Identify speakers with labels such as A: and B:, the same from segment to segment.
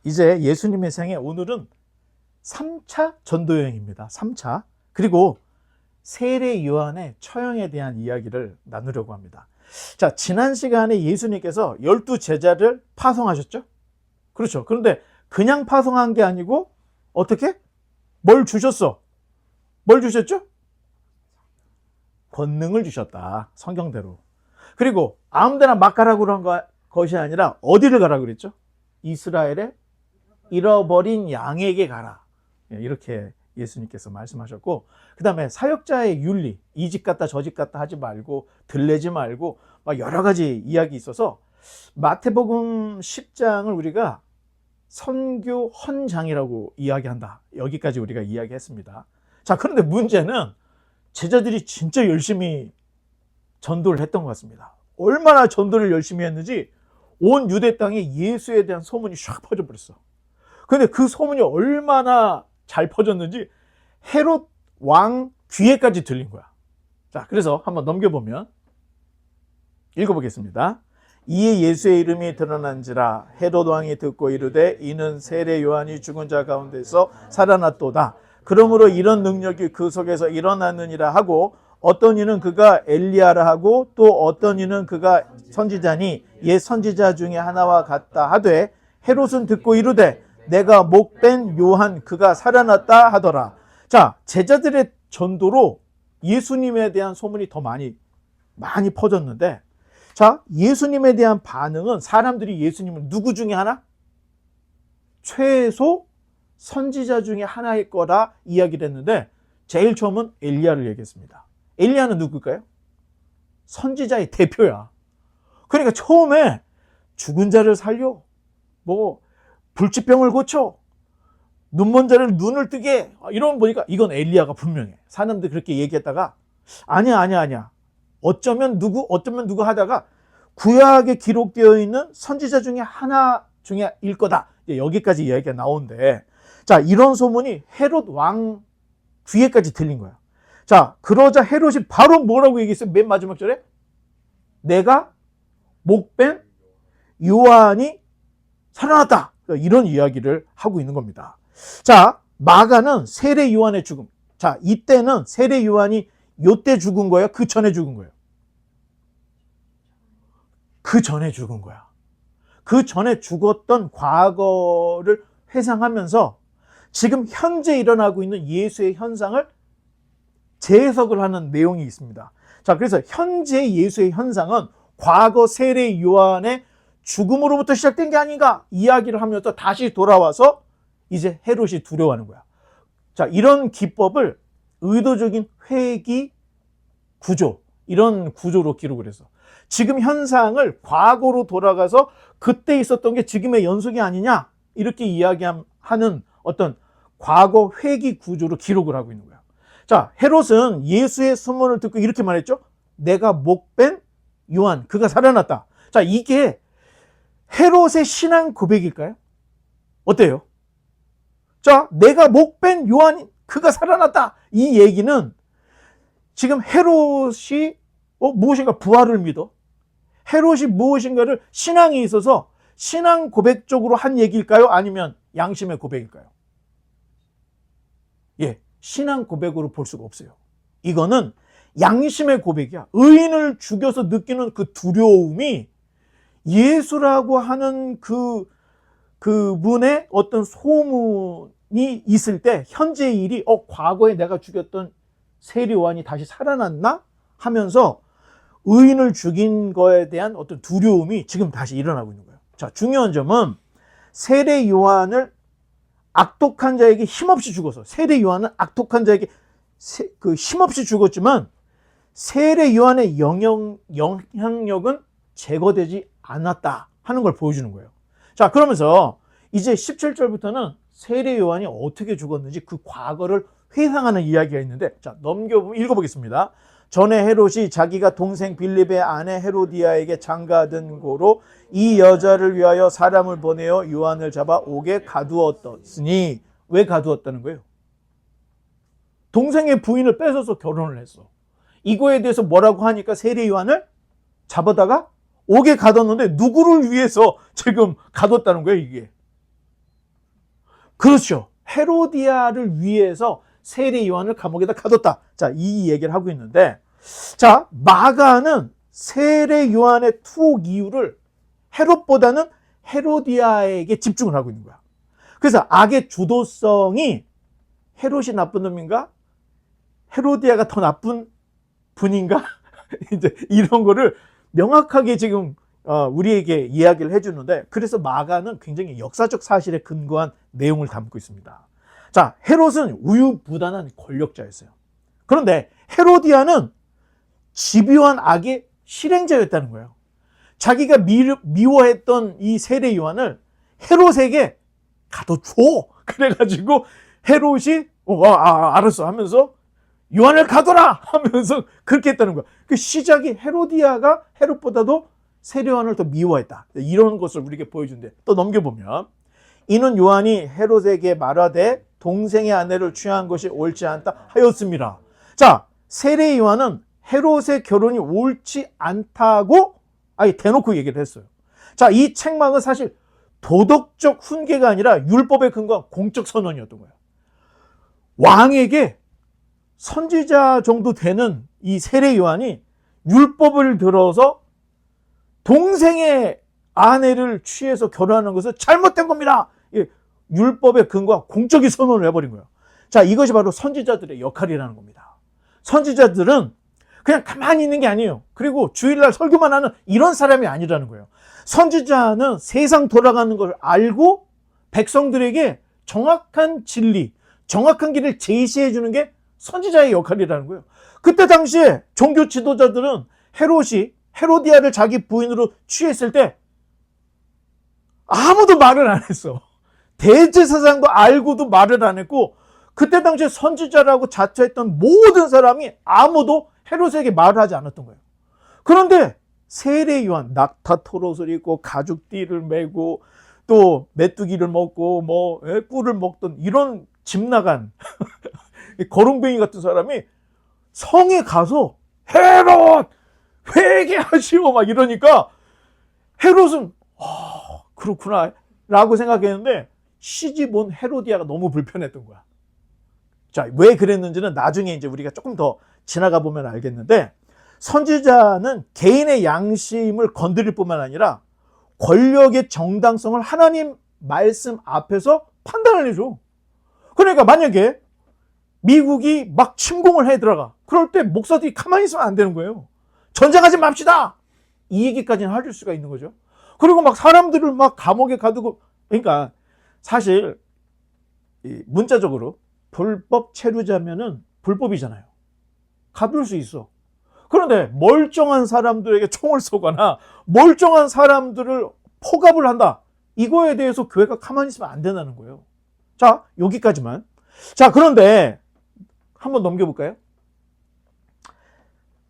A: 이제 예수님의 생애 오늘은 3차 전도여행입니다. 3차. 그리고 세례 요한의 처형에 대한 이야기를 나누려고 합니다. 자, 지난 시간에 예수님께서 12제자를 파송하셨죠? 그렇죠. 그런데 그냥 파송한 게 아니고 어떻게? 뭘 주셨어? 뭘 주셨죠? 권능을 주셨다. 성경대로. 그리고 아무데나 막 가라고 그런 것이 아니라 어디를 가라고 그랬죠? 이스라엘의 잃어버린 양에게 가라. 이렇게 예수님께서 말씀하셨고, 그 다음에 사역자의 윤리, 이 집 갔다 저 집 갔다 하지 말고 들르지 말고 막 여러 가지 이야기 있어서 마태복음 10장을 우리가 선교 헌장이라고 이야기한다. 여기까지 우리가 이야기했습니다. 자, 그런데 문제는 제자들이 진짜 열심히 전도를 했던 것 같습니다. 얼마나 전도를 열심히 했는지 온 유대 땅에 예수에 대한 소문이 샥 퍼져버렸어. 근데 그 소문이 얼마나 잘 퍼졌는지 헤롯 왕 귀에까지 들린 거야. 자, 그래서 한번 넘겨보면 읽어보겠습니다. 이에 예수의 이름이 드러난지라 헤롯 왕이 듣고 이르되 이는 세례 요한이 죽은 자 가운데서 살아났도다. 그러므로 이런 능력이 그 속에서 일어났느니라 하고, 어떤 이는 그가 엘리야라 하고 또 어떤 이는 그가 선지자니 옛 선지자 중에 하나와 같다 하되, 헤롯은 듣고 이르되 내가 목벤 요한 그가 살아났다 하더라. 자, 제자들의 전도로 예수님에 대한 소문이 더 많이 퍼졌는데, 자, 예수님에 대한 반응은 사람들이 예수님을 누구 중에 하나? 최소 선지자 중에 하나일 거라 이야기를 했는데, 제일 처음은 엘리야를 얘기했습니다. 엘리야는 누굴까요? 선지자의 대표야. 그러니까 처음에 죽은 자를 살려, 불치병을 고쳐, 눈먼 자를 눈을 뜨게, 이런 보니까 이건 엘리야가 분명해. 사람들이 그렇게 얘기했다가 아니야. 어쩌면 누구 하다가 구약에 기록되어 있는 선지자 중에 하나 중에일 거다. 여기까지 이야기가 나오는데, 자, 이런 소문이 헤롯 왕 귀에까지 들린 거야. 자, 그러자 헤롯이 바로 뭐라고 얘기했어요? 맨 마지막 절에 내가 목벤 요한이 살아났다. 이런 이야기를 하고 있는 겁니다. 자, 마가는 세례 요한의 죽음. 자, 이때는 세례 요한이 요때 죽은 거예요? 그 전에 죽은 거예요? 그 전에 죽은 거야. 그 전에 죽었던 과거를 회상하면서 지금 현재 일어나고 있는 예수의 현상을 재해석을 하는 내용이 있습니다. 자, 그래서 현재 예수의 현상은 과거 세례 요한의 죽음으로부터 시작된 게 아닌가 이야기를 하면서 다시 돌아와서 이제 헤롯이 두려워하는 거야. 자, 이런 기법을 의도적인 회귀 구조, 이런 구조로 기록을 했어. 지금 현상을 과거로 돌아가서 그때 있었던 게 지금의 연속이 아니냐, 이렇게 이야기하는 어떤 과거 회귀 구조로 기록을 하고 있는 거야. 자, 헤롯은 예수의 소문을 듣고 이렇게 말했죠. 내가 목벤 요한 그가 살아났다. 자, 이게 헤롯의 신앙 고백일까요? 어때요? 자, 내가 목벤 요한 그가 살아났다. 이 얘기는 지금 헤롯이 무엇인가 부활을 믿어. 헤롯이 무엇인가를 신앙이 있어서 신앙 고백적으로 한 얘기일까요? 아니면 양심의 고백일까요? 예, 신앙 고백으로 볼 수가 없어요. 이거는 양심의 고백이야. 의인을 죽여서 느끼는 그 두려움이 예수라고 하는 그분의 어떤 소문이 있을 때 현재의 일이 과거에 내가 죽였던 세례 요한이 다시 살아났나 하면서 의인을 죽인 거에 대한 어떤 두려움이 지금 다시 일어나고 있는 거예요. 자, 중요한 점은 세례 요한을 악독한 자에게 힘없이 죽어서, 세례 요한은 악독한 자에게 힘없이 죽었지만 세례 요한의 영향력은 제거되지 않았다 하는 걸 보여주는 거예요. 자, 그러면서 이제 17절부터는 세례 요한이 어떻게 죽었는지 그 과거를 회상하는 이야기가 있는데, 자, 읽어보겠습니다. 전에 헤롯이 자기가 동생 빌립의 아내 헤로디아에게 장가든 고로 이 여자를 위하여 사람을 보내어 요한을 잡아 옥에 가두었더니, 왜 가두었다는 거예요? 동생의 부인을 뺏어서 결혼을 했어. 이거에 대해서 뭐라고 하니까 세례 요한을 잡아다가 옥에 가뒀는데 누구를 위해서 지금 가뒀다는 거예요, 이게? 그렇죠. 헤로디아를 위해서 세례 요한을 감옥에다 가뒀다. 자, 이 얘기를 하고 있는데, 자, 마가는 세례 요한의 투옥 이유를 헤롯보다는 헤로디아에게 집중을 하고 있는 거야. 그래서 악의 주도성이 헤롯이 나쁜 놈인가? 헤로디아가 더 나쁜 분인가? 이제 이런 거를 명확하게 지금 우리에게 이야기를 해주는데, 그래서 마가는 굉장히 역사적 사실에 근거한 내용을 담고 있습니다. 자, 헤롯은 우유부단한 권력자였어요. 그런데 헤로디아는 집요한 악의 실행자였다는 거예요. 자기가 미워했던 이 세례 요한을 헤롯에게 가둬줘. 그래가지고 헤롯이 알았어 하면서 요한을 가둬라 하면서 그렇게 했다는 거야. 그 시작이 헤로디아가 헤롯보다도 세례 요한을 더 미워했다. 이런 것을 우리에게 보여준대. 또 넘겨보면, 이는 요한이 헤롯에게 말하되 동생의 아내를 취한 것이 옳지 않다 하였습니다. 자, 세례 요한은 헤롯의 결혼이 옳지 않다고 아예 대놓고 얘기를 했어요. 자, 이 책망은 사실 도덕적 훈계가 아니라 율법에 근거한 공적 선언이었던 거예요. 왕에게 선지자 정도 되는 이 세례 요한이 율법을 들어서 동생의 아내를 취해서 결혼하는 것은 잘못된 겁니다. 율법에 근거한 공적인 선언을 해버린 거예요. 자, 이것이 바로 선지자들의 역할이라는 겁니다. 선지자들은 그냥 가만히 있는 게 아니에요. 그리고 주일날 설교만 하는 이런 사람이 아니라는 거예요. 선지자는 세상 돌아가는 걸 알고 백성들에게 정확한 진리, 정확한 길을 제시해 주는 게 선지자의 역할이라는 거예요. 그때 당시에 종교 지도자들은 헤롯이 헤로디아를 자기 부인으로 취했을 때 아무도 말을 안 했어. 대제사장도 알고도 말을 안 했고, 그때 당시에 선지자라고 자처했던 모든 사람이 아무도 헤롯에게 말을 하지 않았던 거예요. 그런데 세례 요한, 낙타 토롯을 입고 가죽띠를 메고 또 메뚜기를 먹고 꿀을 먹던 이런 집 나간 거렁뱅이 같은 사람이 성에 가서 헤롯 회개하시오 막 이러니까 헤롯은 그렇구나 라고 생각했는데, 시집 온 헤로디아가 너무 불편했던 거야. 자, 왜 그랬는지는 나중에 이제 우리가 조금 더 지나가 보면 알겠는데, 선지자는 개인의 양심을 건드릴 뿐만 아니라 권력의 정당성을 하나님 말씀 앞에서 판단을 해줘. 그러니까 만약에 미국이 막 침공을 해 들어가, 그럴 때 목사들이 가만히 있으면 안 되는 거예요. 전쟁하지 맙시다, 이 얘기까지는 할 수가 있는 거죠. 그리고 막 사람들을 막 감옥에 가두고, 그러니까 사실 문자적으로 불법 체류자면은 불법이잖아요. 가둘 수 있어. 그런데 멀쩡한 사람들에게 총을 쏘거나 멀쩡한 사람들을 포갑을 한다, 이거에 대해서 교회가 가만히 있으면 안 된다는 거예요. 자, 여기까지만. 자, 그런데 한번 넘겨볼까요?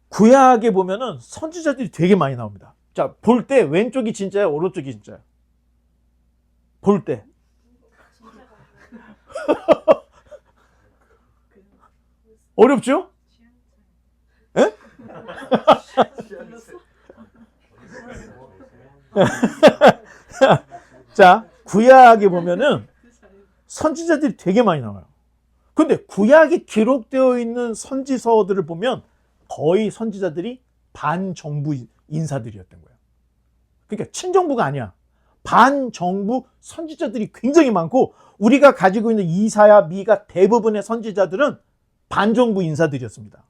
A: 구약에 보면은 선지자들이 되게 많이 나옵니다. 자, 볼 때 왼쪽이 진짜야, 오른쪽이 진짜야? 볼 때. 어렵죠? 예? 자, 구약에 보면은 선지자들이 되게 많이 나와요. 근데 구약이 기록되어 있는 선지서들을 보면 거의 선지자들이 반정부 인사들이었던 거예요. 그러니까 친정부가 아니야. 반정부 선지자들이 굉장히 많고, 우리가 가지고 있는 이사야, 미가 대부분의 선지자들은 반정부 인사들이었습니다.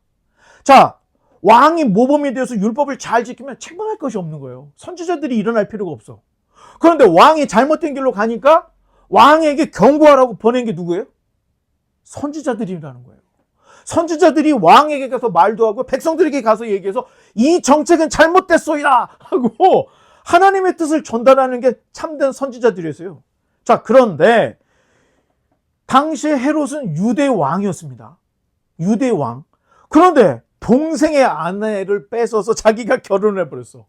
A: 자, 왕이 모범이 되어서 율법을 잘 지키면 책망할 것이 없는 거예요. 선지자들이 일어날 필요가 없어. 그런데 왕이 잘못된 길로 가니까 왕에게 경고하라고 보낸 게 누구예요? 선지자들이라는 거예요. 선지자들이 왕에게 가서 말도 하고 백성들에게 가서 얘기해서 이 정책은 잘못됐소이다 하고 하나님의 뜻을 전달하는 게 참된 선지자들이었어요. 자, 그런데 당시에 헤롯은 유대 왕이었습니다. 유대 왕. 그런데 동생의 아내를 뺏어서 자기가 결혼을 해버렸어.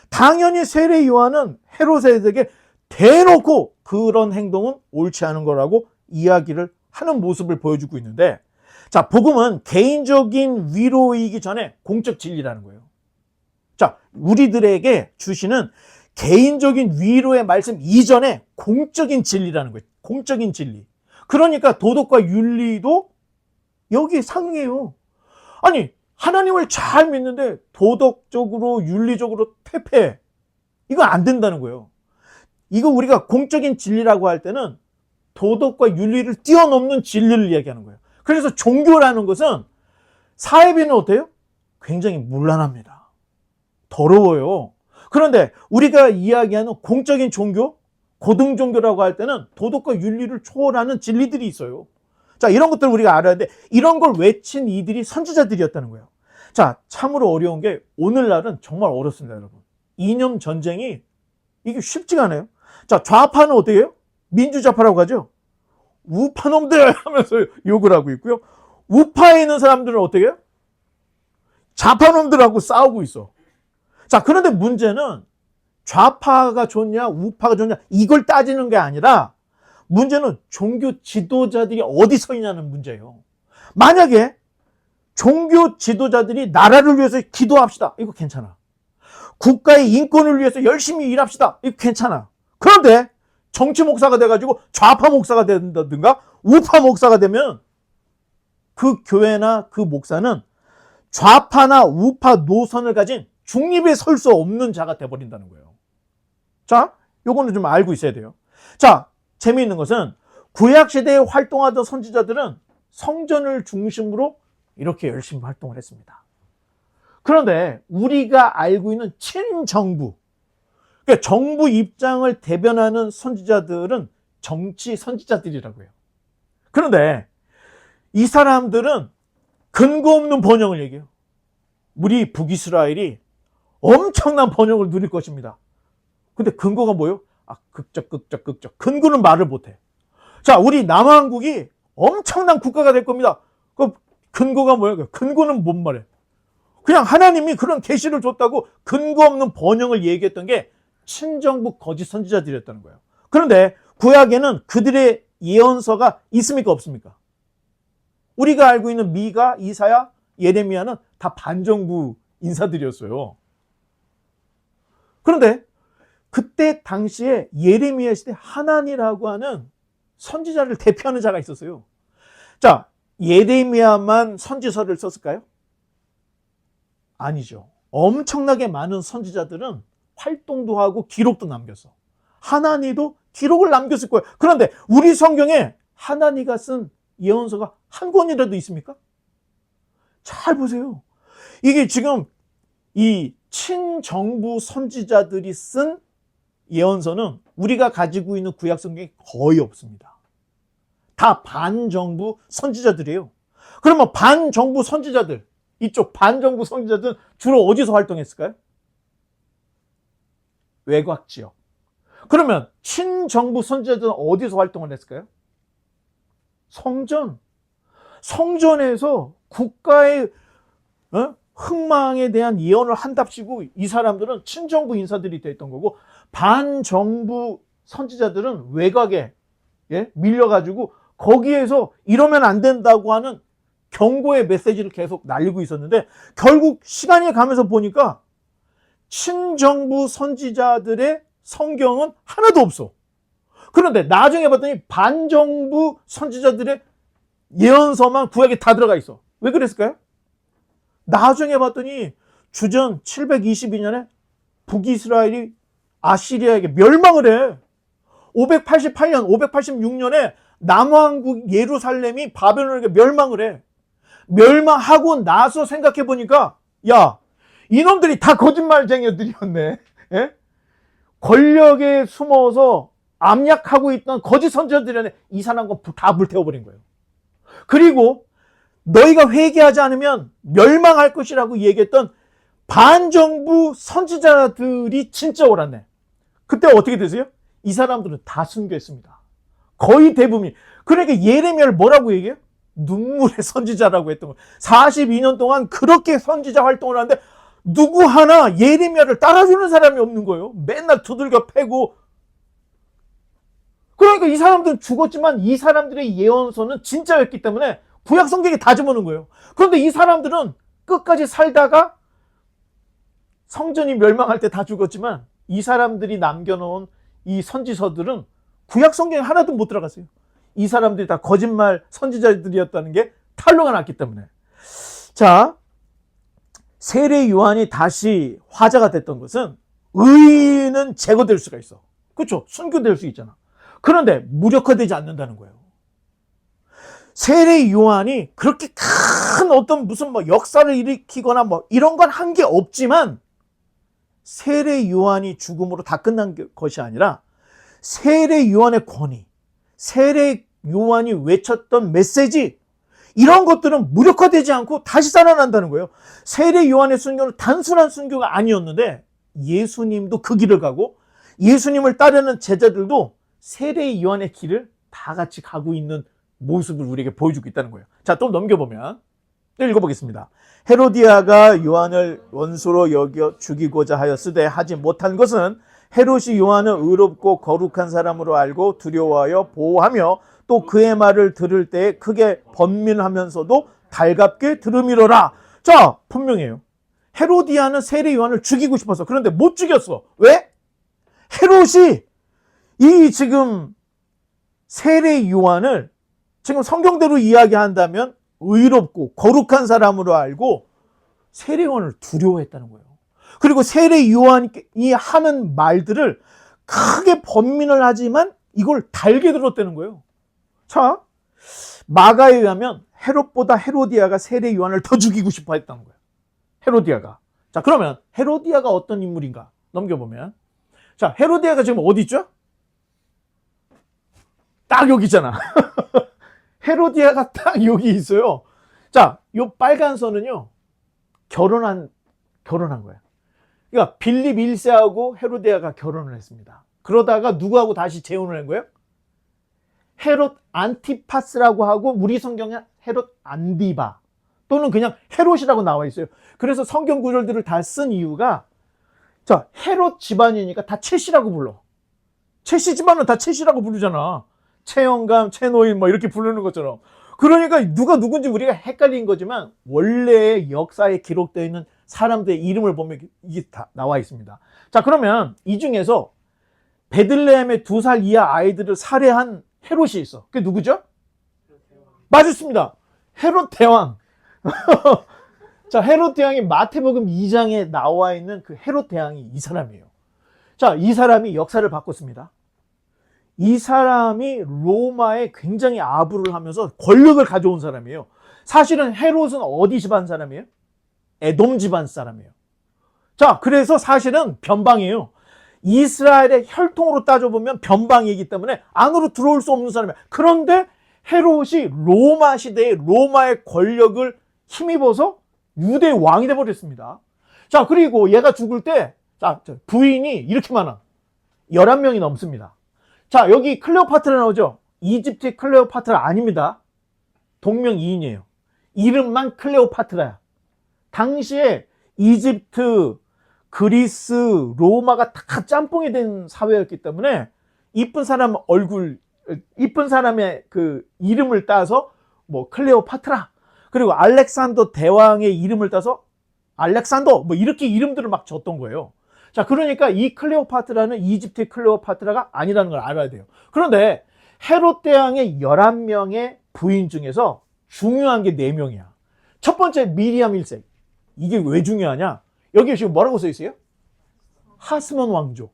A: 당연히 세례 요한은 헤롯에게 대놓고 그런 행동은 옳지 않은 거라고 이야기를 하는 모습을 보여주고 있는데, 자, 복음은 개인적인 위로이기 전에 공적 진리라는 거예요. 자, 우리들에게 주시는 개인적인 위로의 말씀 이전에 공적인 진리라는 거예요. 공적인 진리. 그러니까 도덕과 윤리도 여기에 상응해요. 아니, 하나님을 잘 믿는데 도덕적으로, 윤리적으로 퇴폐해. 이거 안 된다는 거예요. 이거 우리가 공적인 진리라고 할 때는 도덕과 윤리를 뛰어넘는 진리를 얘기하는 거예요. 그래서 종교라는 것은 사회비는 어때요? 굉장히 문란합니다. 더러워요. 그런데 우리가 이야기하는 공적인 종교, 고등 종교라고 할 때는 도덕과 윤리를 초월하는 진리들이 있어요. 자, 이런 것들을 우리가 알아야 돼. 이런 걸 외친 이들이 선지자들이었다는 거예요. 자, 참으로 어려운 게 오늘날은 정말 어렵습니다, 여러분. 이념 전쟁이 이게 쉽지가 않아요. 자, 좌파는 어떻게 해요? 민주좌파라고 하죠. 우파놈들 하면서 욕을 하고 있고요. 우파에 있는 사람들은 어떻게 해요? 좌파놈들하고 싸우고 있어. 자, 그런데 문제는 좌파가 좋냐, 우파가 좋냐, 이걸 따지는 게 아니라 문제는 종교 지도자들이 어디 서 있냐는 문제예요. 만약에 종교 지도자들이 나라를 위해서 기도합시다. 이거 괜찮아. 국가의 인권을 위해서 열심히 일합시다. 이거 괜찮아. 그런데 정치 목사가 돼가지고 좌파 목사가 된다든가 우파 목사가 되면 그 교회나 그 목사는 좌파나 우파 노선을 가진 중립에 설 수 없는 자가 돼버린다는 거예요. 자, 요거는 좀 알고 있어야 돼요. 자, 재미있는 것은 구약시대에 활동하던 선지자들은 성전을 중심으로 이렇게 열심히 활동을 했습니다. 그런데 우리가 알고 있는 친정부, 그러니까 정부 입장을 대변하는 선지자들은 정치 선지자들이라고 해요. 그런데 이 사람들은 근거 없는 번영을 얘기해요. 우리 북이스라엘이 엄청난 번영을 누릴 것입니다. 근데 근거가 뭐예요? 극적. 근거는 말을 못해. 자, 우리 남한국이 엄청난 국가가 될 겁니다. 그 근거가 뭐예요? 근거는 못 말해. 그냥 하나님이 그런 계시를 줬다고 근거 없는 번영을 얘기했던 게 친정부 거짓 선지자들이었다는 거예요. 그런데 구약에는 그들의 예언서가 있습니까? 없습니까? 우리가 알고 있는 미가, 이사야, 예레미야는 다 반정부 인사들이었어요. 그런데 그때 당시에 예레미야 시대 하나니라고 하는 선지자를 대표하는 자가 있었어요. 자, 예레미야만 선지서를 썼을까요? 아니죠. 엄청나게 많은 선지자들은 활동도 하고 기록도 남겼어. 하나니도 기록을 남겼을 거예요. 그런데 우리 성경에 하나니가 쓴 예언서가 한 권이라도 있습니까? 잘 보세요. 이게 지금 이 친정부 선지자들이 쓴 예언서는 우리가 가지고 있는 구약 성경에 거의 없습니다. 다 반정부 선지자들이에요. 그러면 반정부 선지자들, 이쪽 반정부 선지자들은 주로 어디서 활동했을까요? 외곽 지역. 그러면 친정부 선지자들은 어디서 활동을 했을까요? 성전. 성전에서 국가의 흥망에 대한 예언을 한답시고 이 사람들은 친정부 인사들이 됐던 거고, 반정부 선지자들은 외곽에 밀려가지고 거기에서 이러면 안 된다고 하는 경고의 메시지를 계속 날리고 있었는데, 결국 시간이 가면서 보니까 친정부 선지자들의 성경은 하나도 없어. 그런데 나중에 봤더니 반정부 선지자들의 예언서만 구약에 다 들어가 있어. 왜 그랬을까요? 나중에 봤더니 주전 722년에 북이스라엘이 아시리아에게 멸망을 해. 588년, 586년에 남왕국 예루살렘이 바벨론에게 멸망을 해. 멸망하고 나서 생각해 보니까, 야, 이놈들이 다 거짓말쟁이들이었네. 예? 권력에 숨어서 압력하고 있던 거짓 선지자들이었네. 이 사람과 다 불태워버린 거예요. 그리고 너희가 회개하지 않으면 멸망할 것이라고 얘기했던 반정부 선지자들이 진짜 옳았네. 그때 어떻게 되세요? 이 사람들은 다 순교했습니다. 거의 대부분이. 그러니까 예레미야를 뭐라고 얘기해요? 눈물의 선지자라고 했던 거예요. 42년 동안 그렇게 선지자 활동을 하는데 누구 하나 예레미야를 따라주는 사람이 없는 거예요. 맨날 두들겨 패고. 그러니까 이 사람들은 죽었지만 이 사람들의 예언서는 진짜였기 때문에 구약 성경에 다 집어넣은 거예요. 그런데 이 사람들은 끝까지 살다가 성전이 멸망할 때 다 죽었지만 이 사람들이 남겨놓은 이 선지서들은 구약 성경에 하나도 못 들어갔어요. 이 사람들이 다 거짓말 선지자들이었다는 게 탄로가 났기 때문에. 자, 세례 요한이 다시 화제가 됐던 것은 의인은 제거될 수가 있어. 그렇죠? 순교될 수 있잖아. 그런데 무력화되지 않는다는 거예요. 세례 요한이 그렇게 큰 어떤 무슨 뭐 역사를 일으키거나 뭐 이런 건 한 게 없지만, 세례 요한이 죽음으로 다 끝난 것이 아니라 세례 요한의 권위, 세례 요한이 외쳤던 메시지, 이런 것들은 무력화되지 않고 다시 살아난다는 거예요. 세례 요한의 순교는 단순한 순교가 아니었는데, 예수님도 그 길을 가고 예수님을 따르는 제자들도 세례 요한의 길을 다 같이 가고 있는 모습을 우리에게 보여주고 있다는 거예요. 자, 또 넘겨보면 또 읽어보겠습니다. 헤로디아가 요한을 원수로 여겨 죽이고자 하였으되 하지 못한 것은 헤롯이 요한을 의롭고 거룩한 사람으로 알고 두려워하여 보호하며 또 그의 말을 들을 때 크게 번민하면서도 달갑게 들음이로라. 자, 분명해요. 헤로디아는 세례 요한을 죽이고 싶었어. 그런데 못 죽였어. 왜? 헤롯이 이 지금 세례 요한을 지금 성경대로 이야기한다면 의롭고 거룩한 사람으로 알고 세례 요한을 두려워했다는 거예요. 그리고 세례 요한이 하는 말들을 크게 번민을 하지만 이걸 달게 들었다는 거예요. 자, 마가에 의하면 헤롯보다 헤로디아가 세례 요한을 더 죽이고 싶어 했다는 거예요. 헤로디아가. 자, 그러면 헤로디아가 어떤 인물인가 넘겨보면, 자, 헤로디아가 지금 어디 있죠? 딱 여기 있잖아. 헤로디아가 딱 여기 있어요. 자, 요 빨간 선은요, 결혼한 거예요. 그러니까 빌립 1세하고 헤로디아가 결혼을 했습니다. 그러다가 누구하고 다시 재혼을 한 거예요? 헤롯 안티파스라고 하고, 우리 성경에 헤롯 안디바 또는 그냥 헤롯이라고 나와 있어요. 그래서 성경 구절들을 다 쓴 이유가, 자, 헤롯 집안이니까 다 채씨라고 불러. 채씨 집안은 다 채씨라고 부르잖아. 채영감, 채노인 뭐 이렇게 부르는 것처럼. 그러니까 누가 누군지 우리가 헷갈린 거지만, 원래 역사에 기록되어 있는 사람들의 이름을 보면 이게 다 나와 있습니다. 자, 그러면 이 중에서 베들레헴의 2살 이하 아이들을 살해한 헤롯이 있어. 그게 누구죠? 맞습니다. 헤롯 대왕. 자, 헤롯 대왕이 마태복음 2장에 나와 있는 그 헤롯 대왕이 이 사람이에요. 자, 이 사람이 역사를 바꿨습니다. 이 사람이 로마에 굉장히 아부를 하면서 권력을 가져온 사람이에요. 사실은 헤롯은 어디 집안 사람이에요? 에돔 집안 사람이에요. 자, 그래서 사실은 변방이에요. 이스라엘의 혈통으로 따져보면 변방이기 때문에 안으로 들어올 수 없는 사람이에요. 그런데 헤롯이 로마 시대에 로마의 권력을 힘입어서 유대 왕이 돼버렸습니다. 자, 그리고 얘가 죽을 때, 자, 부인이 이렇게 많아. 11명이 넘습니다. 자, 여기 클레오파트라 나오죠? 이집트의 클레오파트라 아닙니다. 동명이인이에요. 이름만 클레오파트라야. 당시에 이집트, 그리스, 로마가 다 짬뽕이 된 사회였기 때문에 이쁜 사람 얼굴, 이쁜 사람의 그 이름을 따서 뭐 클레오파트라, 그리고 알렉산더 대왕의 이름을 따서 알렉산더, 뭐 이렇게 이름들을 막 줬던 거예요. 자, 그러니까 이 클레오파트라는 이집트의 클레오파트라가 아니라는 걸 알아야 돼요. 그런데 헤롯 대왕의 11명의 부인 중에서 중요한 게 4명이야. 첫 번째 미리암 1세. 이게 왜 중요하냐? 여기 지금 뭐라고 써 있어요? 하스몬 왕조.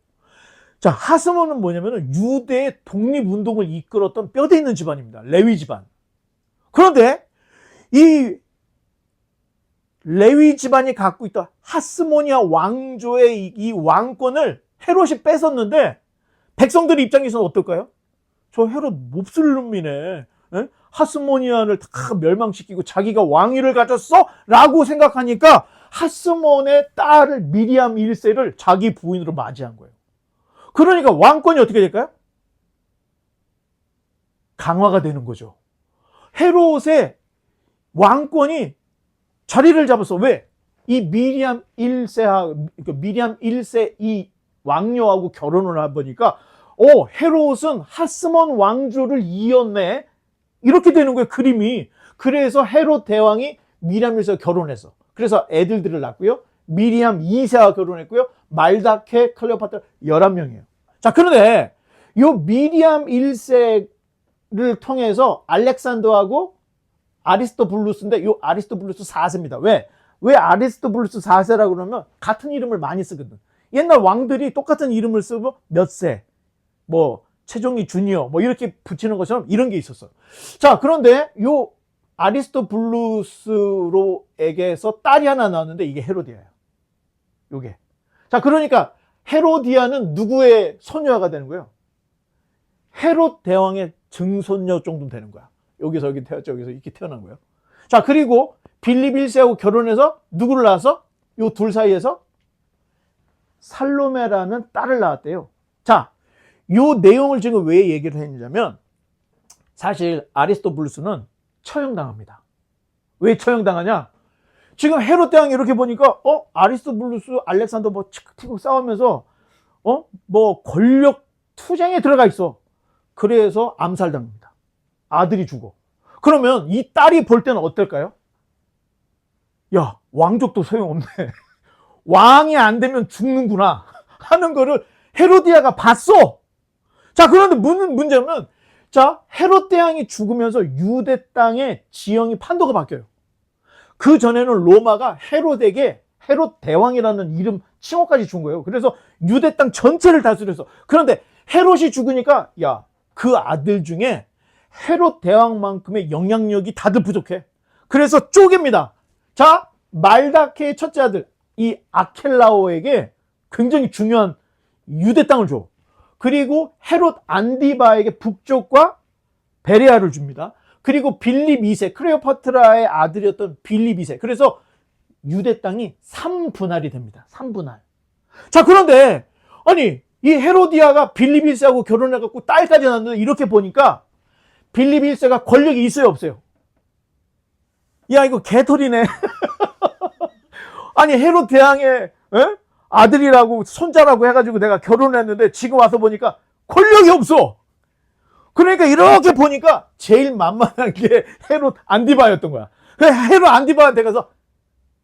A: 자, 하스몬은 뭐냐면은 유대의 독립운동을 이끌었던 뼈대 있는 집안입니다. 레위 집안. 그런데 이 레위 집안이 갖고 있던 하스모니아 왕조의 이 왕권을 헤롯이 뺏었는데, 백성들 입장에서는 어떨까요? 저 헤롯 몹쓸 놈이네. 에? 하스모니아를 다 멸망시키고 자기가 왕위를 가졌어? 라고 생각하니까 하스몬의 딸을 미리암 1세를 자기 부인으로 맞이한 거예요. 그러니까 왕권이 어떻게 될까요? 강화가 되는 거죠. 헤롯의 왕권이 자리를 잡았어. 왜? 이 미리암 1세 이 왕녀하고 결혼을 해보니까, 헤롯은 하스몬 왕조를 이었네. 이렇게 되는 거예요, 그림이. 그래서 헤롯 대왕이 미리암 1세와 결혼했어. 그래서 애들들을 낳고요. 미리암 2세와 결혼했고요. 말다케, 클레오파트라 11명이에요. 자, 그런데 요 미리암 1세를 통해서 알렉산더하고 아리스토블루스인데 요 아리스토블루스 4세입니다. 왜 아리스토블루스 4세라고 그러면 같은 이름을 많이 쓰거든. 옛날 왕들이 똑같은 이름을 쓰고 몇 세, 뭐 최종리 주니어 뭐 이렇게 붙이는 것처럼 이런 게 있었어. 자, 그런데 요 아리스토블루스로에게서 딸이 하나 나왔는데 이게 헤로디아예요. 요게. 자, 그러니까 헤로디아는 누구의 소녀가 되는 거예요? 헤롯 대왕의 증손녀 정도 되는 거야. 여기서 여기 태어났죠. 여기서 이렇게 태어난 거예요. 자, 그리고 빌립 1세하고 결혼해서 누구를 낳았어? 요 둘 사이에서 살로메라는 딸을 낳았대요. 자, 요 내용을 지금 왜 얘기를 했냐면 사실 아리스토블루스는 처형당합니다. 왜 처형당하냐? 지금 헤롯 대왕이 이렇게 보니까 아리스토블루스 알렉산더 뭐 치크치크 싸우면서 뭐 권력 투쟁에 들어가 있어. 그래서 암살당합니다. 아들이 죽어. 그러면 이 딸이 볼 때는 어떨까요? 야, 왕족도 소용없네. 왕이 안 되면 죽는구나 하는 거를 헤로디아가 봤어. 자, 그런데 문제는 자, 헤롯 대왕이 죽으면서 유대 땅의 지형이 판도가 바뀌어요. 그 전에는 로마가 헤롯에게 헤롯 대왕이라는 이름 칭호까지 준 거예요. 그래서 유대 땅 전체를 다스렸어. 그런데 헤롯이 죽으니까 야, 그 아들 중에 헤롯 대왕만큼의 영향력이 다들 부족해. 그래서 쪼갭니다. 자, 말다케의 첫째 아들 이 아켈라오에게 굉장히 중요한 유대 땅을 줘. 그리고 헤롯 안디바에게 북쪽과 베레아를 줍니다. 그리고 빌립 2세, 클레오파트라의 아들이었던 빌립 2세. 그래서 유대 땅이 3분할이 됩니다. 3분할. 자, 그런데 아니 이 헤로디아가 빌립 1세하고 결혼해갖고 딸까지 낳았는데 이렇게 보니까 빌립 1세가 권력이 있어요, 없어요? 야, 이거 개털이네. 아니 헤롯 대왕의 아들이라고 손자라고 해가지고 내가 결혼했는데 지금 와서 보니까 권력이 없어. 그러니까 이렇게 보니까 제일 만만한 게 헤롯 안디바였던 거야. 헤롯 안디바한테 가서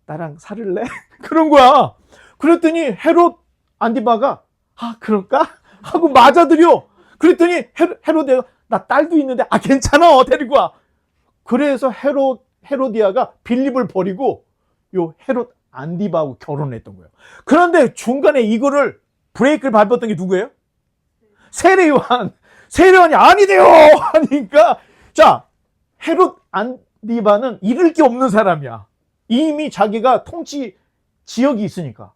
A: 나랑 살을래? 그런 거야. 그랬더니 헤롯 안디바가 그럴까? 하고 맞아들여. 그랬더니 헤로디아가 나 딸도 있는데 괜찮아 데리고 와. 그래서 헤로디아가 빌립을 버리고 요 헤롯 안디바하고 결혼했던 거예요. 그런데 중간에 이거를 브레이크를 밟았던 게 누구예요? 세례요한. 세례요한이 아니래요 하니까 자, 헤롯 안디바는 잃을 게 없는 사람이야. 이미 자기가 통치 지역이 있으니까.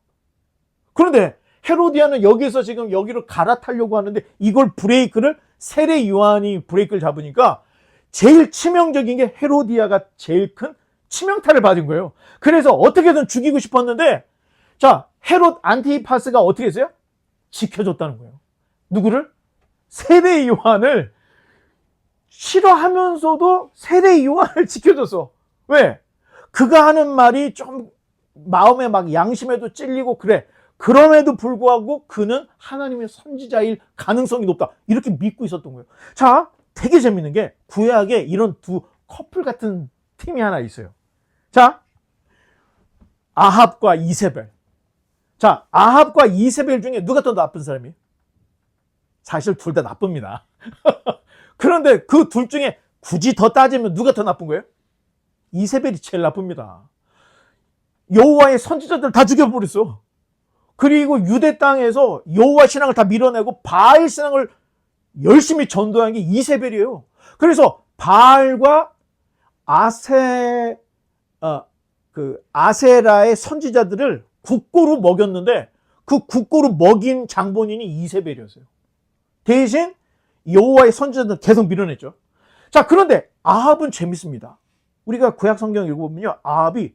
A: 그런데 헤로디아는 여기서 지금 여기로 갈아타려고 하는데 이걸 브레이크를 세례 요한이 브레이크를 잡으니까 제일 치명적인 게 헤로디아가 제일 큰 치명타를 받은 거예요. 그래서 어떻게든 죽이고 싶었는데 자, 헤롯 안티파스가 어떻게 했어요? 지켜줬다는 거예요. 누구를? 세례 요한을 싫어하면서도 세례 요한을 지켜줬어. 왜? 그가 하는 말이 좀 마음에 막 양심에도 찔리고 그래. 그럼에도 불구하고 그는 하나님의 선지자일 가능성이 높다. 이렇게 믿고 있었던 거예요. 자, 되게 재밌는 게 구약에 이런 두 커플 같은 팀이 하나 있어요. 자, 아합과 이세벨. 자, 아합과 이세벨 중에 누가 더 나쁜 사람이에요? 사실 둘 다 나쁩니다. 그런데 그 둘 중에 굳이 더 따지면 누가 더 나쁜 거예요? 이세벨이 제일 나쁩니다. 여호와의 선지자들 다 죽여버렸어. 그리고 유대 땅에서 여호와 신앙을 다 밀어내고 바알 신앙을 열심히 전도한 게 이세벨이에요. 그래서 바알과 아세라의 선지자들을 국고로 먹였는데 그 국고로 먹인 장본인이 이세벨이었어요. 대신 여호와의 선지자들은 계속 밀어냈죠. 자, 그런데 아합은 재밌습니다. 우리가 구약 성경 읽어보면요, 아합이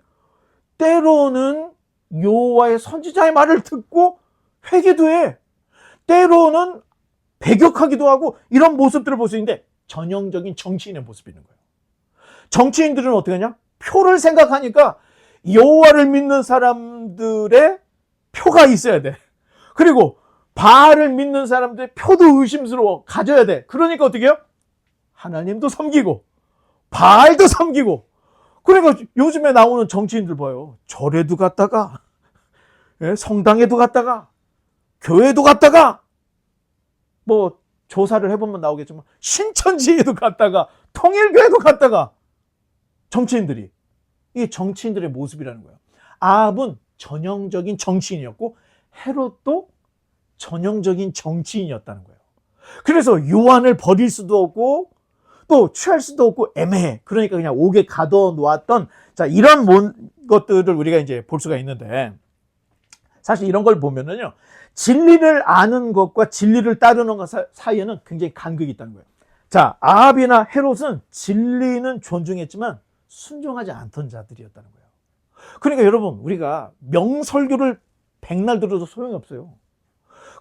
A: 때로는 여호와의 선지자의 말을 듣고 회개도 해. 때로는 배격하기도 하고 이런 모습들을 볼 수 있는데 전형적인 정치인의 모습이 있는 거예요. 정치인들은 어떻게 하냐? 표를 생각하니까 여호와를 믿는 사람들의 표가 있어야 돼. 그리고 바알을 믿는 사람들의 표도 의심스러워 가져야 돼. 그러니까 어떻게 해요? 하나님도 섬기고 바알도 섬기고. 그러니까 요즘에 나오는 정치인들 봐요. 절에도 갔다가 성당에도 갔다가 교회도 갔다가 뭐 조사를 해보면 나오겠지만 신천지에도 갔다가 통일교에도 갔다가 정치인들이, 이게 정치인들의 모습이라는 거예요. 아합은 전형적인 정치인이었고 헤롯도 전형적인 정치인이었다는 거예요. 그래서 요한을 버릴 수도 없고 또 취할 수도 없고 애매해. 그러니까 그냥 옥에 가둬 놓았던, 자, 이런 것들을 우리가 이제 볼 수가 있는데, 사실 이런 걸 보면은요, 진리를 아는 것과 진리를 따르는 것 사이에는 굉장히 간극이 있다는 거예요. 자, 아합이나 헤롯은 진리는 존중했지만 순종하지 않던 자들이었다는 거예요. 그러니까 여러분, 우리가 명설교를 백날 들어도 소용이 없어요.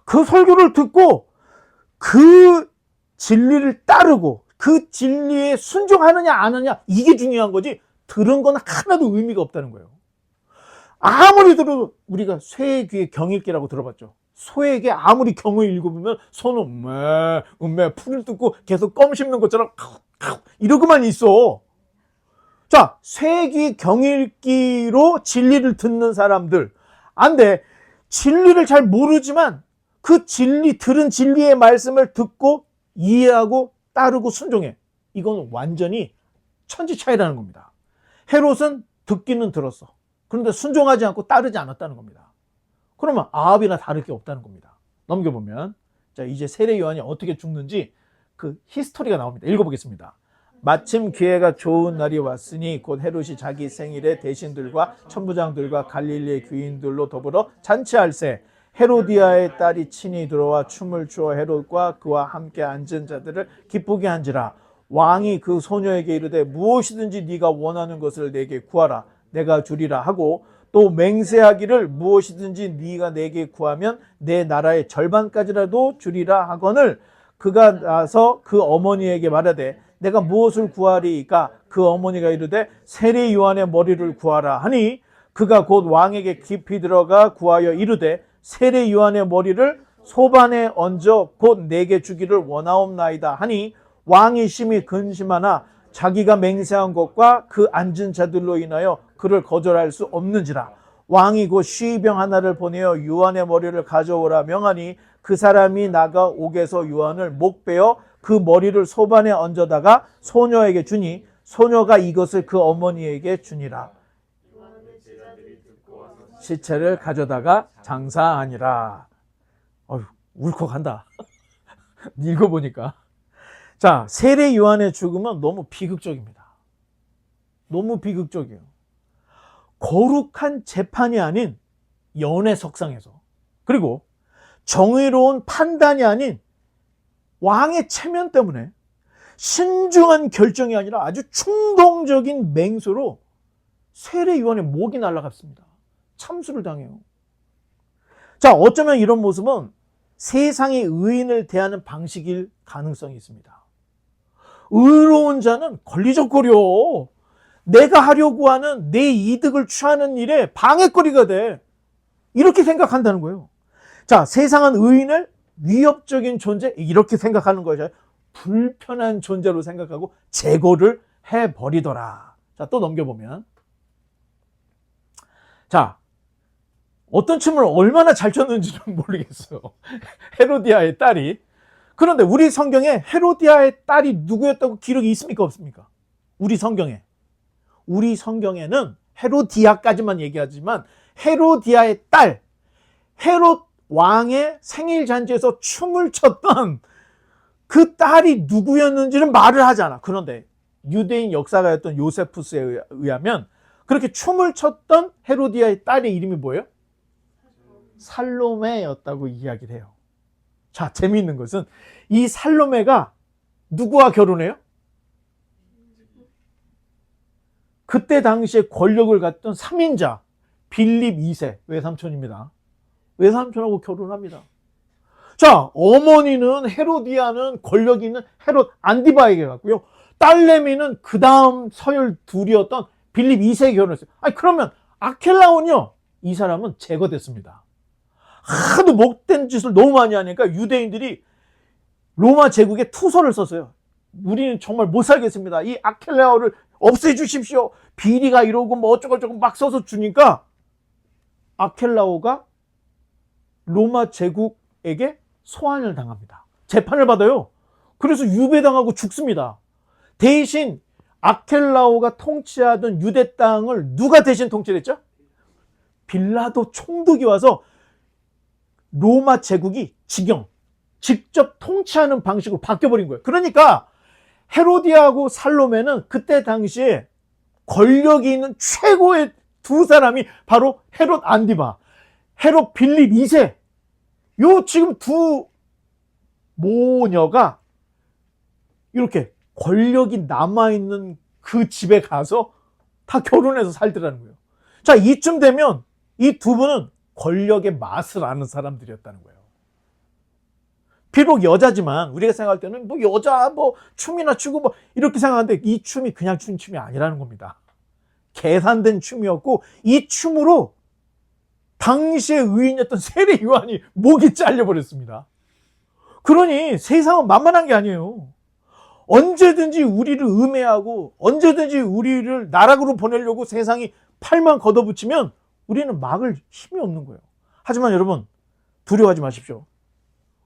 A: 그 설교를 듣고 그 진리를 따르고 그 진리에 순종하느냐 안 하느냐, 이게 중요한 거지 들은 건 하나도 의미가 없다는 거예요. 아무리 들어도, 우리가 쇠의 귀에 경읽기라고 들어봤죠. 소에게 아무리 경을 읽어보면 소는 음매 풀을 뜯고 계속 껌 씹는 것처럼 이러고만 있어. 자, 쇠의 귀에 경읽기로 진리를 듣는 사람들, 안 돼. 진리를 잘 모르지만 그 진리, 들은 진리의 말씀을 듣고 이해하고 따르고 순종해. 이건 완전히 천지 차이라는 겁니다. 헤롯은 듣기는 들었어. 그런데 순종하지 않고 따르지 않았다는 겁니다. 그러면 아합이나 다를 게 없다는 겁니다. 넘겨보면, 자, 이제 세례 요한이 어떻게 죽는지 그 히스토리가 나옵니다. 읽어보겠습니다. 마침 기회가 좋은 날이 왔으니 곧 헤롯이 자기 생일에 대신들과 천부장들과 갈릴리의 귀인들로 더불어 잔치할세. 헤로디아의 딸이 친히 들어와 춤을 추어 헤롯과 그와 함께 앉은 자들을 기쁘게 한지라. 왕이 그 소녀에게 이르되 무엇이든지 네가 원하는 것을 내게 구하라, 내가 주리라 하고, 또 맹세하기를 무엇이든지 네가 내게 구하면 내 나라의 절반까지라도 주리라 하거늘, 그가 나서 그 어머니에게 말하되 내가 무엇을 구하리이까? 그 어머니가 이르되 세례 요한의 머리를 구하라 하니, 그가 곧 왕에게 깊이 들어가 구하여 이르되 세례 요한의 머리를 소반에 얹어 곧 내게 주기를 원하옵나이다 하니, 왕이 심히 근심하나 자기가 맹세한 것과 그 앉은 자들로 인하여 그를 거절할 수 없는지라. 왕이 곧 쉬병 하나를 보내어 요한의 머리를 가져오라 명하니, 그 사람이 나가 옥에서 요한을 목베어 그 머리를 소반에 얹어다가 소녀에게 주니, 소녀가 이것을 그 어머니에게 주니라. 시체를 가져다가 장사하니라. 울컥한다. 읽어보니까. 자, 세례 요한의 죽음은 너무 비극적입니다. 너무 비극적이에요. 거룩한 재판이 아닌 연애 석상에서, 그리고 정의로운 판단이 아닌 왕의 체면 때문에 신중한 결정이 아니라 아주 충동적인 맹세로 세례 요한의 목이 날아갔습니다. 참수를 당해요. 자, 어쩌면 이런 모습은 세상의 의인을 대하는 방식일 가능성이 있습니다. 의로운 자는 걸리적거려. 내가 하려고 하는 내 이득을 취하는 일에 방해거리가 돼. 이렇게 생각한다는 거예요. 자, 세상은 의인을 위협적인 존재, 이렇게 생각하는 거죠. 불편한 존재로 생각하고 제거를 해버리더라. 자, 또 넘겨보면, 자, 어떤 춤을 얼마나 잘 췄는지는 모르겠어요. 헤로디아의 딸이. 그런데 우리 성경에 헤로디아의 딸이 누구였다고 기록이 있습니까, 없습니까? 우리 성경에. 우리 성경에는 헤로디아까지만 얘기하지만 헤로디아의 딸, 헤롯 왕의 생일 잔치에서 춤을 췄던 그 딸이 누구였는지는 말을 하지 않아. 그런데 유대인 역사가였던 요세푸스에 의하면 그렇게 춤을 췄던 헤로디아의 딸의 이름이 뭐예요? 살로메였다고 이야기를 해요. 자, 재미있는 것은 이 살로메가 누구와 결혼해요? 그때 당시에 권력을 갖던 3인자 빌립 2세 외삼촌입니다. 외삼촌하고 결혼합니다. 자, 어머니는 헤로디아는 권력 있는 헤롯 안디바에게 갔고요. 딸내미는 그 다음 서열 둘이었던 빌립 2세에 결혼했어요. 아니, 그러면 아켈라온이요, 이 사람은 제거됐습니다. 하도 못된 짓을 너무 많이 하니까 유대인들이 로마 제국에 투서를 썼어요. 우리는 정말 못 살겠습니다. 이 아켈라오를 없애주십시오. 비리가 이러고 뭐 어쩌고저쩌고 막 써서 주니까 아켈라오가 로마 제국에게 소환을 당합니다. 재판을 받아요. 그래서 유배당하고 죽습니다. 대신 아켈라오가 통치하던 유대 땅을 누가 대신 통치를 했죠? 빌라도 총독이 와서 로마 제국이 직접 통치하는 방식으로 바뀌어버린 거예요. 그러니까 헤로디아하고 살로메는 그때 당시에 권력이 있는 최고의 두 사람이 바로 헤롯 안디바, 헤롯 빌립 2세. 요 지금 두 모녀가 이렇게 권력이 남아있는 그 집에 가서 다 결혼해서 살더라는 거예요. 자, 이쯤 되면 이 두 분은 권력의 맛을 아는 사람들이었다는 거예요. 비록 여자지만 우리가 생각할 때는 뭐 여자 뭐 춤이나 추고 뭐 이렇게 생각하는데 이 춤이 그냥 춘 춤이 아니라는 겁니다. 계산된 춤이었고 이 춤으로 당시의 의인이었던 세례 요한이 목이 잘려버렸습니다. 그러니 세상은 만만한 게 아니에요. 언제든지 우리를 음해하고 언제든지 우리를 나락으로 보내려고 세상이 팔만 걷어붙이면 우리는 막을 힘이 없는 거예요. 하지만 여러분 두려워하지 마십시오.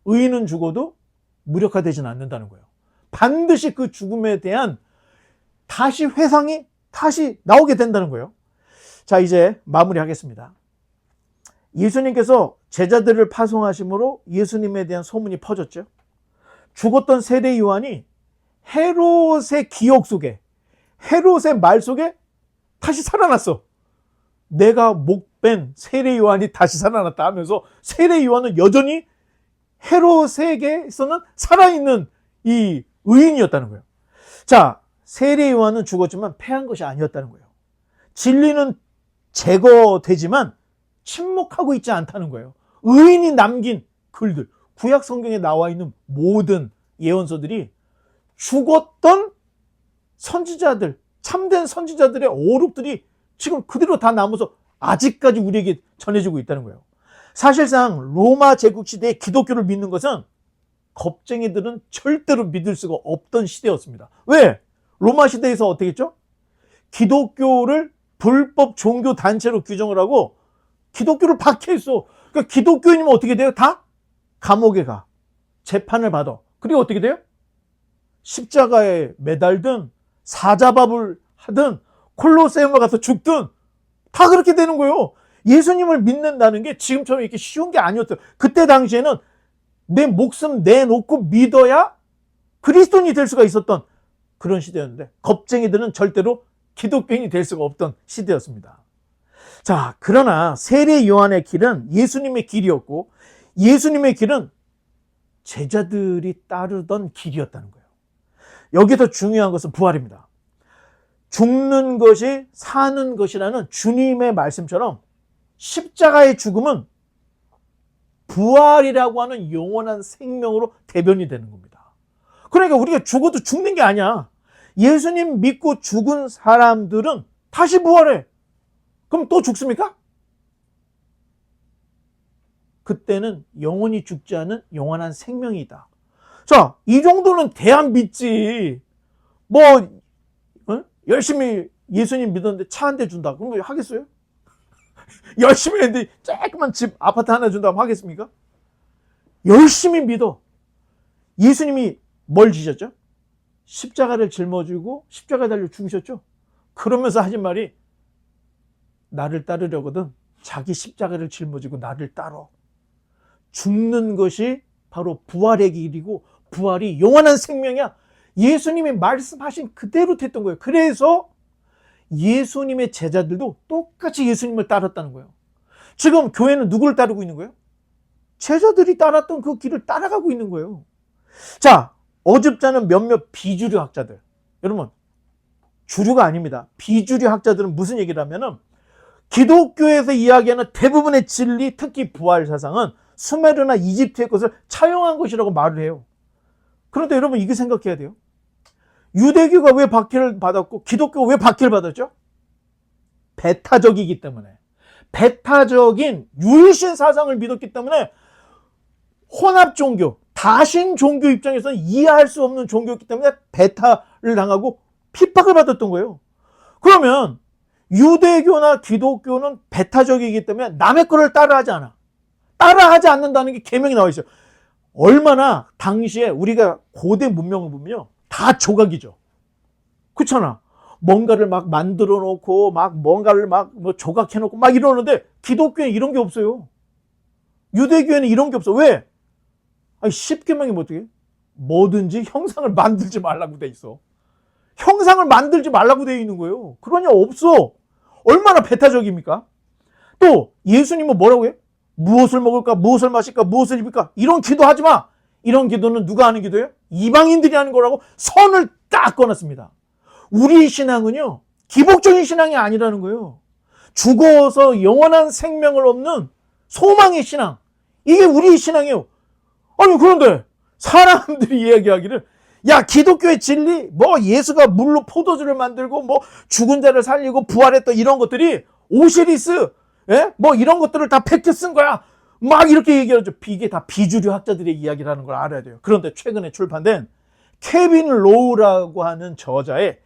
A: 의인은 죽어도 무력화되지는 않는다는 거예요. 반드시 그 죽음에 대한 다시 회상이 다시 나오게 된다는 거예요. 자, 이제 마무리하겠습니다. 예수님께서 제자들을 파송하심으로 예수님에 대한 소문이 퍼졌죠. 죽었던 세례 요한이 헤롯의 기억 속에, 헤롯의 말 속에 다시 살아났어. 내가 목벤 세례 요한이 다시 살아났다 하면서 세례 요한은 여전히 헤롯에게서는 살아있는 이 의인이었다는 거예요. 자, 세례 요한은 죽었지만 패한 것이 아니었다는 거예요. 진리는 제거되지만 침묵하고 있지 않다는 거예요. 의인이 남긴 글들, 구약 성경에 나와 있는 모든 예언서들이 죽었던 선지자들, 참된 선지자들의 어록들이 지금 그대로 다 남아서 아직까지 우리에게 전해지고 있다는 거예요. 사실상 로마 제국 시대에 기독교를 믿는 것은 겁쟁이들은 절대로 믿을 수가 없던 시대였습니다. 왜? 로마 시대에서 어떻게 했죠? 기독교를 불법 종교 단체로 규정을 하고 기독교를 박해했어. 그러니까 기독교인이면 어떻게 돼요? 다 감옥에 가. 재판을 받아. 그리고 어떻게 돼요? 십자가에 매달든 사자밥을 하든 콜로세움에 가서 죽든 다 그렇게 되는 거예요. 예수님을 믿는다는 게 지금처럼 이렇게 쉬운 게 아니었어요. 그때 당시에는 내 목숨 내놓고 믿어야 그리스도인이 될 수가 있었던 그런 시대였는데 겁쟁이들은 절대로 기독교인이 될 수가 없던 시대였습니다. 자, 그러나 세례 요한의 길은 예수님의 길이었고 예수님의 길은 제자들이 따르던 길이었다는 거예요. 여기서 중요한 것은 부활입니다. 죽는 것이 사는 것이라는 주님의 말씀처럼 십자가의 죽음은 부활이라고 하는 영원한 생명으로 대변이 되는 겁니다. 그러니까 우리가 죽어도 죽는 게 아니야. 예수님 믿고 죽은 사람들은 다시 부활해. 그럼 또 죽습니까? 그때는 영원히 죽지 않은 영원한 생명이다. 자, 이 정도는 돼야 믿지. 뭐 열심히 예수님 믿었는데 차 한 대 준다. 그런 거 하겠어요? 열심히 했는데 조그만 집, 아파트 하나 준다면 하겠습니까? 열심히 믿어. 예수님이 뭘 지셨죠? 십자가를 짊어지고 십자가에 달려 죽으셨죠? 그러면서 하신 말이 나를 따르려거든 자기 십자가를 짊어지고 나를 따라. 죽는 것이 바로 부활의 길이고 부활이 영원한 생명이야. 예수님이 말씀하신 그대로 됐던 거예요. 그래서 예수님의 제자들도 똑같이 예수님을 따랐다는 거예요. 지금 교회는 누구를 따르고 있는 거예요? 제자들이 따랐던 그 길을 따라가고 있는 거예요. 자, 어줍잖은 몇몇 비주류 학자들. 여러분, 주류가 아닙니다. 비주류 학자들은 무슨 얘기를 하면은 기독교에서 이야기하는 대부분의 진리, 특히 부활 사상은 수메르나 이집트의 것을 차용한 것이라고 말을 해요. 그런데 여러분 이게 생각해야 돼요. 유대교가 왜 박해를 받았고 기독교가 왜 박해를 받았죠? 배타적이기 때문에. 배타적인 유일신 사상을 믿었기 때문에 혼합 종교, 다신 종교 입장에서는 이해할 수 없는 종교였기 때문에 배타를 당하고 핍박을 받았던 거예요. 그러면 유대교나 기독교는 배타적이기 때문에 남의 거를 따라하지 않아. 따라하지 않는다는 게 계명이 나와 있어요. 얼마나 당시에 우리가 고대 문명을 보면요, 다 조각이죠. 그렇잖아. 뭔가를 막 만들어 놓고 막 뭔가를 막 뭐 조각해 놓고 막 이러는데 기독교에는 이런 게 없어요. 유대교에는 이런 게 없어. 왜? 아니, 10계명이 뭐 어떻게? 뭐든지 형상을 만들지 말라고 돼 있어. 형상을 만들지 말라고 돼 있는 거예요. 그러냐? 없어. 얼마나 배타적입니까? 또 예수님은 뭐라고 해? 무엇을 먹을까? 무엇을 마실까? 무엇을 입을까? 이런 기도하지 마. 이런 기도는 누가 하는 기도예요? 이방인들이 하는 거라고 선을 딱 꺼놨습니다. 우리 신앙은요, 기복적인 신앙이 아니라는 거예요. 죽어서 영원한 생명을 얻는 소망의 신앙. 이게 우리 신앙이에요. 아니, 그런데 사람들이 이야기하기를, 야, 기독교의 진리, 뭐 예수가 물로 포도주를 만들고 뭐 죽은 자를 살리고 부활했던 이런 것들이 오시리스, 예? 뭐 이런 것들을 다 팩트 쓴 거야. 막 이렇게 얘기하죠. 이게 다 비주류 학자들의 이야기라는 걸 알아야 돼요. 그런데 최근에 출판된 케빈 로우라고 하는 저자의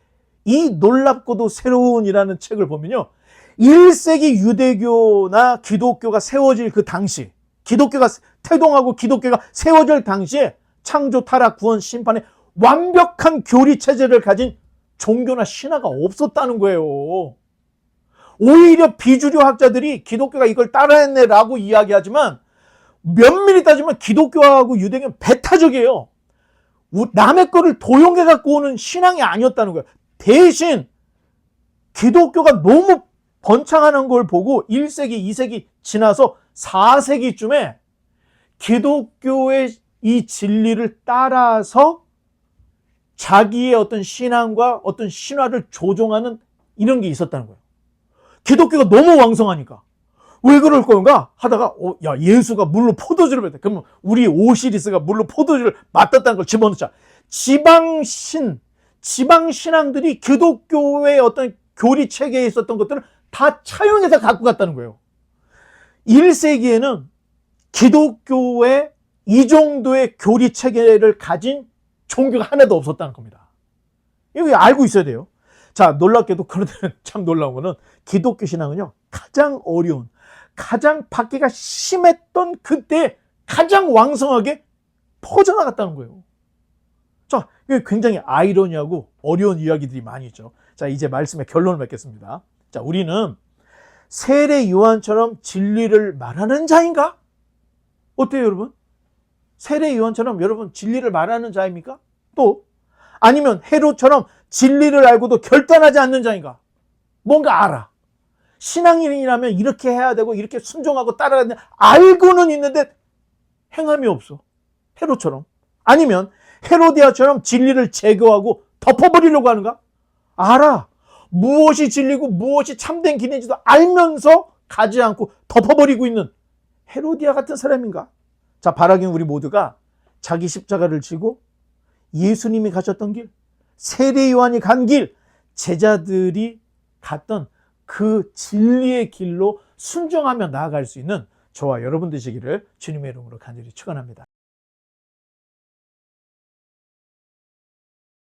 A: 이 놀랍고도 새로운이라는 책을 보면요, 1세기 유대교나 기독교가 세워질 그 당시, 기독교가 태동하고 기독교가 세워질 당시에 창조, 타락, 구원, 심판의 완벽한 교리 체제를 가진 종교나 신화가 없었다는 거예요. 오히려 비주류 학자들이 기독교가 이걸 따라했네라고 이야기하지만 면밀히 따지면 기독교하고 유대교는 배타적이에요. 남의 거를 도용해 갖고 오는 신앙이 아니었다는 거예요. 대신 기독교가 너무 번창하는 걸 보고 1세기, 2세기 지나서 4세기쯤에 기독교의 이 진리를 따라서 자기의 어떤 신앙과 어떤 신화를 조종하는 이런 게 있었다는 거예요. 기독교가 너무 왕성하니까. 왜 그럴 건가 하다가 야, 예수가 물로 포도주를 뱉다. 그러면 우리 오시리스가 물로 포도주를 맡았다는 걸 집어넣자. 지방신앙들이 기독교의 어떤 교리 체계에 있었던 것들을 다 차용해서 갖고 갔다는 거예요. 1세기에는 기독교의 이 정도의 교리 체계를 가진 종교가 하나도 없었다는 겁니다. 이거 알고 있어야 돼요. 자, 놀랍게도, 그런데 참 놀라운 거는 기독교 신앙은요, 가장 어려운, 가장 받기가 심했던 그때 가장 왕성하게 퍼져나갔다는 거예요. 자, 이게 굉장히 아이러니하고 어려운 이야기들이 많이 있죠. 자, 이제 말씀의 결론을 맺겠습니다. 자, 우리는 세례 요한처럼 진리를 말하는 자인가? 어때요, 여러분? 세례 요한처럼 여러분 진리를 말하는 자입니까? 또 아니면 헤롯처럼 진리를 알고도 결단하지 않는 자인가? 뭔가 알아. 신앙인이라면 이렇게 해야 되고 이렇게 순종하고 따라가야 되는데 알고는 있는데 행함이 없어. 헤롯처럼. 아니면 헤로디아처럼 진리를 제거하고 덮어버리려고 하는가? 알아. 무엇이 진리고 무엇이 참된 기능인지도 알면서 가지 않고 덮어버리고 있는 헤로디아 같은 사람인가? 자, 바라기는 우리 모두가 자기 십자가를 지고 예수님이 가셨던 길, 세례 요한이 간 길, 제자들이 갔던 그 진리의 길로 순종하며 나아갈 수 있는 저와 여러분 되시기를 주님의 이름으로 간절히 축원합니다.